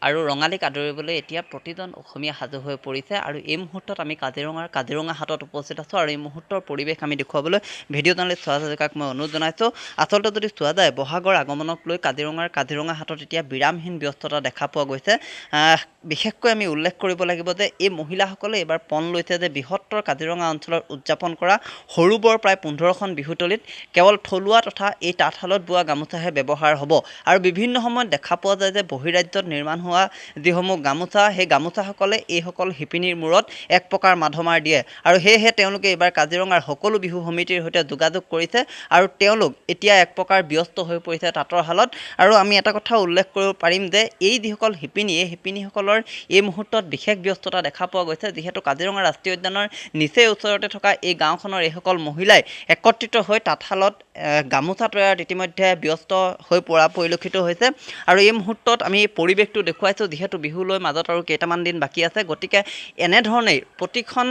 আৰু ৰঙালীক আদৰিবলৈ এতিয়া প্ৰতিজন অসমীয়া সাজু হৈ পৰিছে আৰু এই মুহূৰ্তত আমি কাজিৰঙা হাটত উপস্থিত আছোঁ আৰু এই মুহূৰ্তৰ পৰিৱেশ আমি দেখুৱাবলৈ ভিডিঅ' জাৰ্নেলিষ্ট সুহাস হাজৰিকাক মই অনুৰোধ জনাইছোঁ। আচলতে যদি চোৱা যায় বহাগৰ আগমনক লৈ কাজিৰঙা হাটত এতিয়া বিৰামহীন ব্যস্ততা দেখা পোৱা গৈছে। বিশেষকৈ আমি উল্লেখ কৰিব লাগিব যে এই মহিলাসকলে এইবাৰ পণ লৈছে যে বৃহত্তৰ কাজিৰঙা অঞ্চলত উদযাপন কৰা সৰু বৰ প্ৰায় 15খন বিহুতলীত কেৱল থলুৱা তথা এই তাঁতশালত বোৱা গামোচাহে ব্যৱহাৰ হ'ব আৰু বিভিন্ন সময়ত দেখা পোৱা যায় যে বহিৰাজ্যত নিৰ্মাণ হোৱা যিসমূহ গামোচা সেই গামোচাসকলে এইসকল শিপিনীৰ মূৰত এক প্ৰকাৰ মাধমাৰ দিয়ে আৰু সেয়েহে তেওঁলোকে এইবাৰ কাজিৰঙাৰ সকলো বিহু সমিতিৰ সৈতে যোগাযোগ কৰিছে আৰু তেওঁলোক এতিয়া এক প্ৰকাৰ ব্যস্ত হৈ পৰিছে তাঁতৰ শালত। আৰু আমি এটা কথা উল্লেখ কৰিব পাৰিম যে এই যিসকল শিপিনী এই শিপিনীসকলৰ এই মুহূৰ্তত বিশেষ ব্যস্ততা দেখা পোৱা গৈছে, যিহেতু কাজিৰঙা ৰাষ্ট্ৰীয় উদ্যানৰ নিচেই ওচৰতে থকা এই গাঁওখনৰ এইসকল মহিলাই একত্ৰিত হৈ তাঁতশালত গামোচা তৈয়াৰত ইতিমধ্যে ব্যস্ত হৈ পৰা পৰিলক্ষিত হৈছে। আৰু এই মুহূৰ্তত আমি পৰিৱেশটো দেখুৱাইছোঁ, যিহেতু বিহুলৈ মাজত আৰু কেইটামান দিন বাকী আছে, গতিকে এনেধৰণেই প্ৰতিখন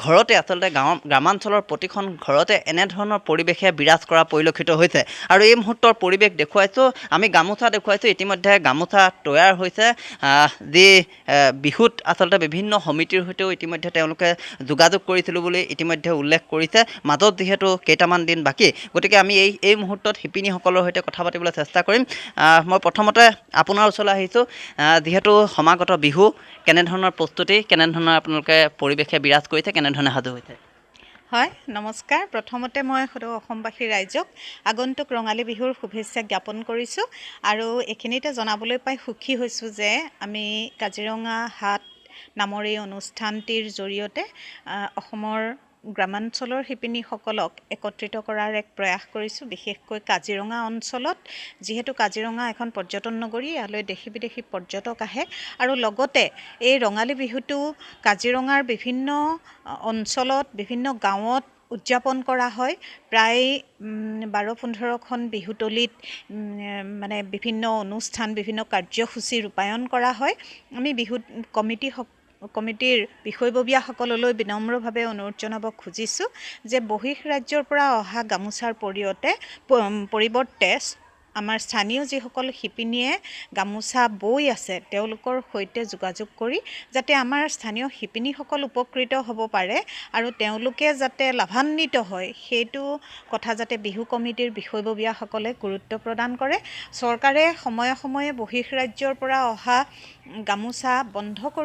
ঘৰতে আচলতে গ্ৰামাঞ্চলৰ প্ৰতিখন ঘৰতে এনেধৰণৰ পৰিৱেশে বিৰাজ কৰা পৰিলক্ষিত হৈছে। আৰু এই মুহূৰ্তৰ পৰিৱেশ দেখুৱাইছোঁ, আমি গামোচা দেখুৱাইছোঁ, ইতিমধ্যে গামোচা তৈয়াৰ হৈছে, যি বিহুত আচলতে বিভিন্ন সমিতিৰ সৈতেও ইতিমধ্যে তেওঁলোকে যোগাযোগ কৰিছিলোঁ বুলি ইতিমধ্যে উল্লেখ কৰিছে। মাজত যিহেতু কেইটামান দিন বাকী, গতিকে আমি এই মুহূৰ্তত শিপিনীসকলৰ সৈতে কথা পাতিবলৈ চেষ্টা কৰিম। মই প্ৰথমতে আপোনাৰ ওচৰলৈ আহিছোঁ, যিহেতু সমাগত বিহু, কেনেধৰণৰ প্ৰস্তুতি, কেনেধৰণৰ আপোনালোকে পৰিৱেশে বিৰাজ কৰিছে, কেনেধৰণে সাজু হৈছে? হয়, নমস্কাৰ। প্ৰথমতে মই অসমবাসী ৰাইজক আগন্তুক ৰঙালী বিহুৰ শুভেচ্ছা জ্ঞাপন কৰিছোঁ আৰু এইখিনিতে জনাবলৈ পাই সুখী হৈছোঁ যে আমি কাজিৰঙা হাট নামৰ এই অনুষ্ঠানটিৰ জৰিয়তে অসমৰ গ্ৰামাঞ্চলৰ শিপিনীসকলক একত্ৰিত কৰাৰ এক প্ৰয়াস কৰিছোঁ, বিশেষকৈ কাজিৰঙা অঞ্চলত, যিহেতু কাজিৰঙা এখন পৰ্যটন নগৰী, ইয়ালৈ দেশী বিদেশী পৰ্যটক আহে আৰু লগতে এই ৰঙালী বিহুটো কাজিৰঙাৰ বিভিন্ন অঞ্চলত বিভিন্ন গাঁৱত উদযাপন কৰা হয়। প্ৰায় 12-15খন বিহুতলীত মানে বিভিন্ন অনুষ্ঠান, বিভিন্ন কাৰ্যসূচী ৰূপায়ণ কৰা হয়। আমি বিহু কমিটিৰ বিষয়ববীয়াসকললৈ বিনম্ৰভাৱে অনুৰোধ জনাব খুজিছোঁ যে বহিঃৰাজ্যৰ পৰা অহা গামোচাৰ পৰিৱৰ্তে আমাৰ স্থানীয় যিসকল শিপিনীয়ে গামোচা বৈ আছে তেওঁলোকৰ সৈতে যোগাযোগ কৰি যাতে আমাৰ স্থানীয় শিপিনীসকল উপকৃত হ'ব পাৰে আৰু তেওঁলোকে যাতে লাভান্বিত হয়, সেইটো কথা যাতে বিহু কমিটিৰ বিষয়ববীয়াসকলে গুৰুত্ব প্ৰদান কৰে। চৰকাৰে সময়ে সময়ে বহিঃৰাজ্যৰ পৰা অহা গামোচা বন্ধ